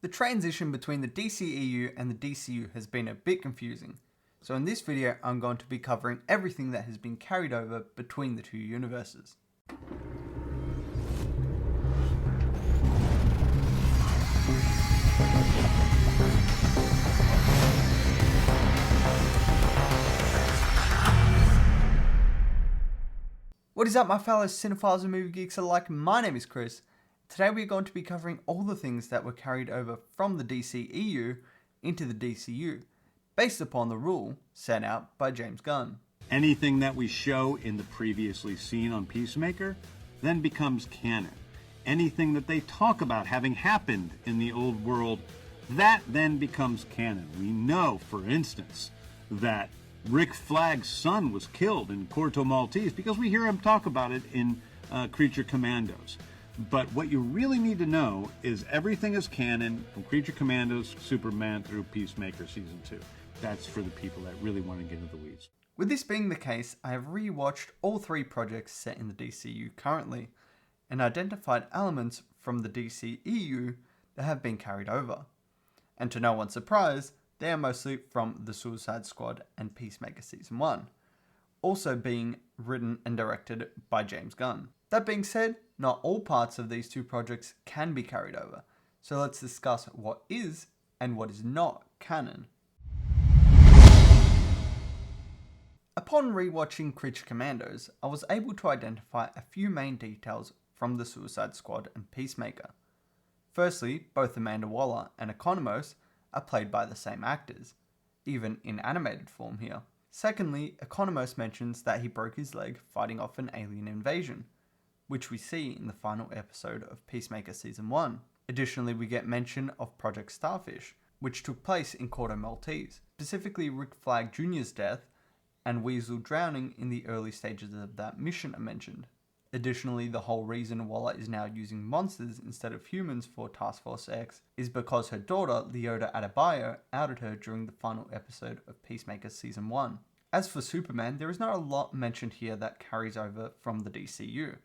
The transition between the DCEU and the DCU has been a bit confusing, so in this video I'm going to be covering everything that has been carried over between the two universes. What is up, my fellow cinephiles and movie geeks alike? My name is Chris. Today we're going to be covering all the things that were carried over from the DCEU into the DCU, based upon the rule set out by James Gunn. Anything that we show in the previously seen on Peacemaker then becomes canon. Anything that they talk about having happened in the old world, that then becomes canon. We know, for instance, that Rick Flag's son was killed in Corto Maltese because we hear him talk about it in Creature Commandos. But what you really need to know is everything is canon from Creature Commandos, Superman through Peacemaker Season 2. That's for the people that really want to get into the weeds. With this being the case, I have rewatched all three projects set in the DCU currently, and identified elements from the DCEU that have been carried over. And to no one's surprise, they are mostly from the Suicide Squad and Peacemaker Season 1, also being written and directed by James Gunn. That being said, not all parts of these two projects can be carried over, so let's discuss what is and what is not canon. Upon rewatching Creature Commandos, I was able to identify a few main details from the Suicide Squad and Peacemaker. Firstly, both Amanda Waller and Economos are played by the same actors, even in animated form here. Secondly, Economos mentions that he broke his leg fighting off an alien invasion, which we see in the final episode of Peacemaker Season 1. Additionally, we get mention of Project Starfish, which took place in Corto Maltese, specifically Rick Flag Jr.'s death and Weasel drowning in the early stages of that mission I mentioned. Additionally, the whole reason Waller is now using monsters instead of humans for Task Force X is because her daughter, Leota Adebayo, outed her during the final episode of Peacemaker Season 1. As for Superman, there is not a lot mentioned here that carries over from the DCU,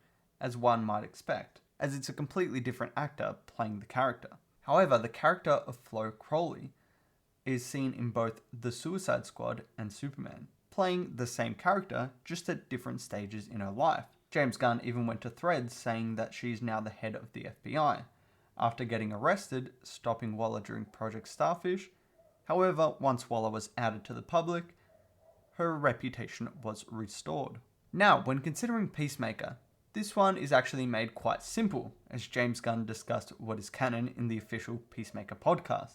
as one might expect, as it's a completely different actor playing the character. However, the character of Flo Crowley is seen in both the Suicide Squad and Superman, playing the same character just at different stages in her life. James Gunn even went to Threads saying that she's now the head of the FBI, after getting arrested, stopping Waller during Project Starfish. However, once Waller was outed to the public, her reputation was restored. Now, when considering Peacemaker, this one is actually made quite simple, as James Gunn discussed what is canon in the official Peacemaker podcast.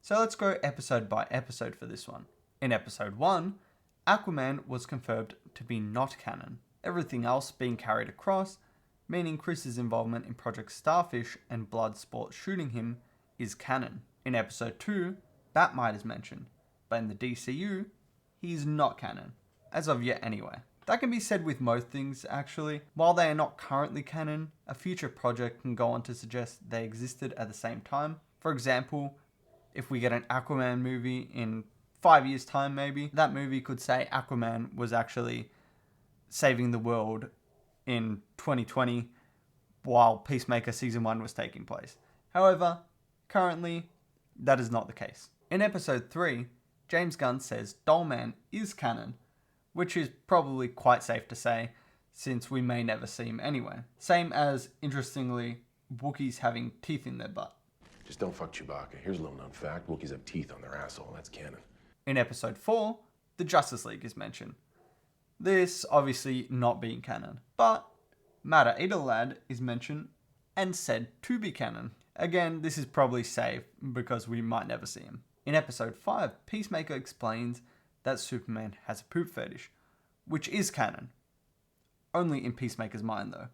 So let's go episode by episode for this one. In episode 1, Aquaman was confirmed to be not canon, everything else being carried across, meaning Chris's involvement in Project Starfish and Bloodsport shooting him is canon. In episode 2, Batmite is mentioned, but in the DCU, he is not canon, as of yet anyway. That can be said with most things actually. While they are not currently canon, a future project can go on to suggest they existed at the same time. For example, if we get an Aquaman movie in 5 years' time maybe, that movie could say Aquaman was actually saving the world in 2020 while Peacemaker Season 1 was taking place. However, currently, that is not the case. In episode 3, James Gunn says Dollman is canon, which is probably quite safe to say, since we may never see him anyway. Same as, interestingly, Wookiees having teeth in their butt. Just don't fuck Chewbacca. Here's a little known fact. Wookiees have teeth on their asshole. That's canon. In episode 4, the Justice League is mentioned. This obviously not being canon, but Matter Edelad is mentioned and said to be canon. Again, this is probably safe because we might never see him. In episode 5, Peacemaker explains that Superman has a poop fetish, which is canon. Only in Peacemaker's mind though.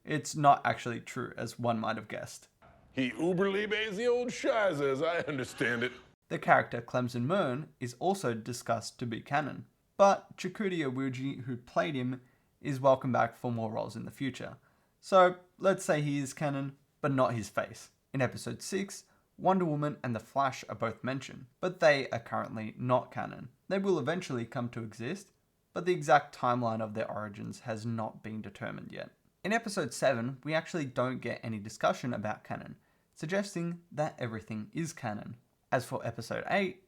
It's not actually true, as one might have guessed. He uberlebes the old shiz, as I understand it. The character Clemson Mern is also discussed to be canon, but Chakudi Awuji, who played him, is welcome back for more roles in the future. So let's say he is canon, but not his face. In episode 6, Wonder Woman and The Flash are both mentioned, but they are currently not canon. They will eventually come to exist, but the exact timeline of their origins has not been determined yet. In episode 7, we actually don't get any discussion about canon, suggesting that everything is canon. As for episode 8,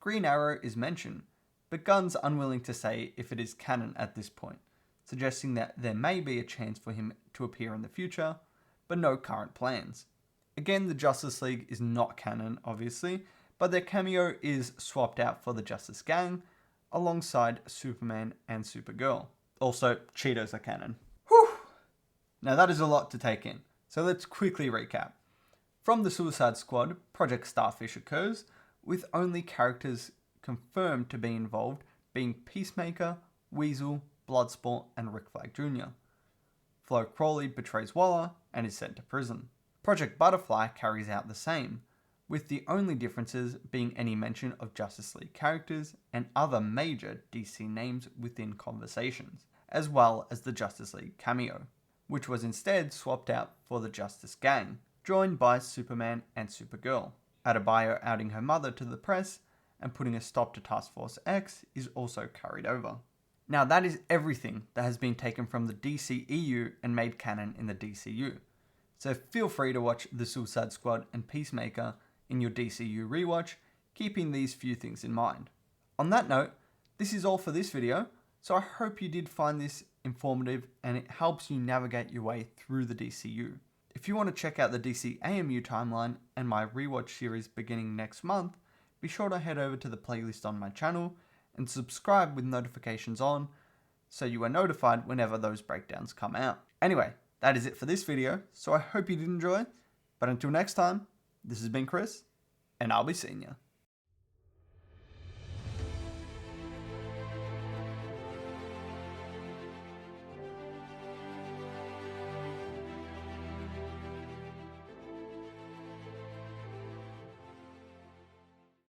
Green Arrow is mentioned, but Gunn's unwilling to say if it is canon at this point, suggesting that there may be a chance for him to appear in the future, but no current plans. Again, the Justice League is not canon, obviously, but their cameo is swapped out for the Justice Gang, alongside Superman and Supergirl. Also, Cheetos are canon. Whew! Now that is a lot to take in, so let's quickly recap. From the Suicide Squad, Project Starfish occurs, with only characters confirmed to be involved being Peacemaker, Weasel, Bloodsport, and Rick Flag Jr. Flo Crawley betrays Waller and is sent to prison. Project Butterfly carries out the same, with the only differences being any mention of Justice League characters and other major DC names within conversations, as well as the Justice League cameo, which was instead swapped out for the Justice Gang, joined by Superman and Supergirl. Adebayo outing her mother to the press and putting a stop to Task Force X is also carried over. Now that is everything that has been taken from the DCEU and made canon in the DCU. So feel free to watch The Suicide Squad and Peacemaker in your DCU rewatch, keeping these few things in mind. On that note, this is all for this video, so I hope you did find this informative and it helps you navigate your way through the DCU. If you want to check out the DCAMU timeline and my rewatch series beginning next month, be sure to head over to the playlist on my channel and subscribe with notifications on so you are notified whenever those breakdowns come out. Anyway, that is it for this video, so I hope you did enjoy, but until next time, this has been Chris, and I'll be seeing ya.